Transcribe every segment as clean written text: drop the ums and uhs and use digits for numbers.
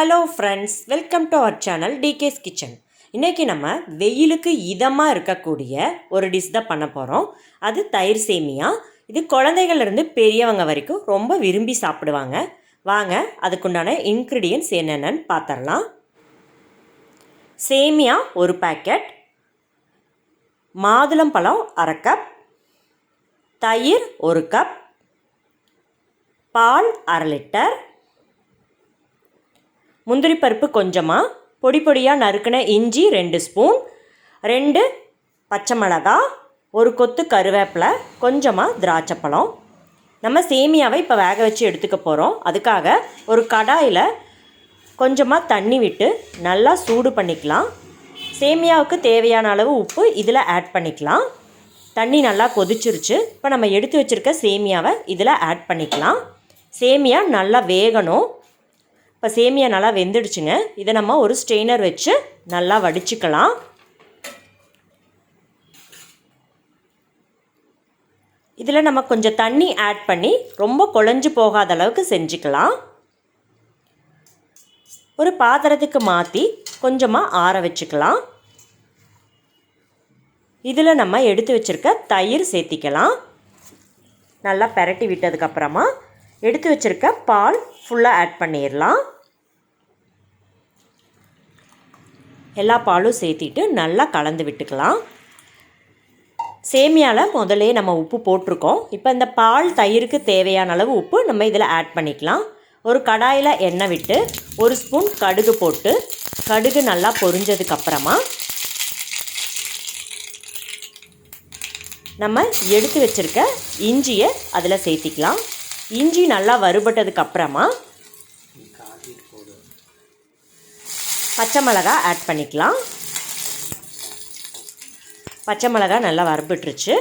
Hello friends, welcome to our channel டிகேஸ் kitchen. இன்றைக்கி நம்ம வெயிலுக்கு இதமாக இருக்கக்கூடிய ஒரு டிஷ் தான் பண்ண போகிறோம். அது தயிர் சேமியா. இது குழந்தைகள்லேருந்து பெரியவங்க வரைக்கும் ரொம்ப விரும்பி சாப்பிடுவாங்க. வாங்க அதுக்குண்டான இன்க்ரீடியன்ட்ஸ் என்னென்னு பார்த்துடலாம். சேமியா ஒரு பேக்கெட், மாதுளம்பழம் அரை கப், தயிர் ஒரு கப், பால் அரை லிட்டர், முந்திரி பருப்பு கொஞ்சமாக, பொடி பொடியாக நறுக்கின இஞ்சி 2 ஸ்பூன், 2 பச்சை மிளகாய், ஒரு கொத்து கருவேப்பிலை, கொஞ்சமாக திராட்சைப்பழம். நம்ம சேமியாவை இப்போ வேக வச்சு எடுத்துக்க போகிறோம். அதுக்காக ஒரு கடாயில் கொஞ்சமாக தண்ணி விட்டு நல்லா சூடு பண்ணிக்கலாம். சேமியாவுக்கு தேவையான அளவு உப்பு இதில் ஆட் பண்ணிக்கலாம். தண்ணி நல்லா கொதிச்சிருச்சு. இப்போ நம்ம எடுத்து வச்சுருக்க சேமியாவை இதில் ஆட் பண்ணிக்கலாம். சேமியா நல்லா வேகணும். இப்போ சேமியா நல்லா வெந்துடுச்சுங்க. இதை நம்ம ஒரு ஸ்ட்ரெயினர் வச்சு நல்லா வடிச்சுக்கலாம். இதில் நம்ம கொஞ்சம் தண்ணி ஆட் பண்ணி ரொம்ப குழஞ்சு போகாத அளவுக்கு செஞ்சுக்கலாம். ஒரு பாத்திரத்துக்கு மாற்றி கொஞ்சமாக ஆற வச்சுக்கலாம். இதில் நம்ம எடுத்து வச்சுருக்க தயிர் சேர்த்திக்கலாம். நல்லா பெரட்டி விட்டதுக்கப்புறமா எடுத்து வச்சுருக்க பால் ஃபுல்லாக ஆட் பண்ணிடலாம். எல்லா பாலும் சேர்த்திட்டு நல்லா கலந்து விட்டுக்கலாம். சேமியாவில் முதலே நம்ம உப்பு போட்டிருக்கோம். இப்போ இந்த பால் தயிருக்கு தேவையான அளவு உப்பு நம்ம இதில் ஆட் பண்ணிக்கலாம். ஒரு கடாயில் எண்ணெய் விட்டு 1 ஸ்பூன் கடுகு போட்டு, கடுகு நல்லா பொரிஞ்சதுக்கப்புறமா நம்ம எடுத்து வச்சுருக்க இஞ்சியை அதில் சேர்த்திக்கலாம். இஞ்சி நல்லா வறுபட்டதுக்கப்புறமா பச்சை மிளகாய் ஆட் பண்ணிக்கலாம். பச்சை மிளகாய் நல்லா வறுபட்டுருச்சு.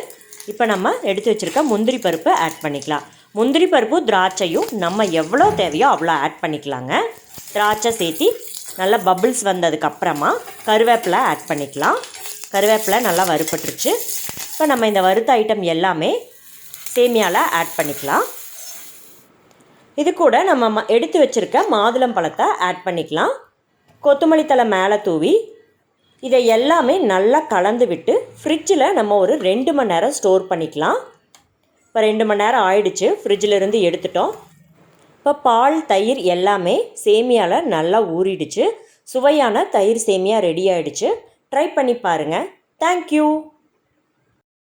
இப்போ நம்ம எடுத்து வச்சுருக்க முந்திரி பருப்பு ஆட் பண்ணிக்கலாம். முந்திரி பருப்பு திராட்சையும் நம்ம எவ்வளோ தேவையோ அவ்வளோ ஆட் பண்ணிக்கலாங்க. திராட்சை சேர்த்தி நல்லா பபிள்ஸ் வந்ததுக்கப்புறமா கருவேப்பிலை ஆட் பண்ணிக்கலாம். கருவேப்பிலை நல்லா வறுபட்டுருச்சு. இப்போ நம்ம இந்த வறுத்த ஐட்டம் எல்லாமே சேமியாவில் ஆட் பண்ணிக்கலாம். இது கூட நம்ம எடுத்து வச்சுருக்க மாதுளம்பழத்தை ஆட் பண்ணிக்கலாம். கொத்தமல்லி தழை மேலே தூவி இதை எல்லாமே நல்லா கலந்து விட்டு ஃப்ரிட்ஜில் நம்ம ஒரு 2 மணி நேரம் ஸ்டோர் பண்ணிக்கலாம். இப்போ 2 மணி நேரம் ஆயிடுச்சு, ஃப்ரிட்ஜிலேருந்து எடுத்துட்டோம். இப்போ பால் தயிர் எல்லாமே சேமியாவில் நல்லா ஊறிடுச்சு. சுவையான தயிர் சேமியா ரெடி ஆகிடுச்சு. ட்ரை பண்ணி பாருங்கள். தேங்க்யூ.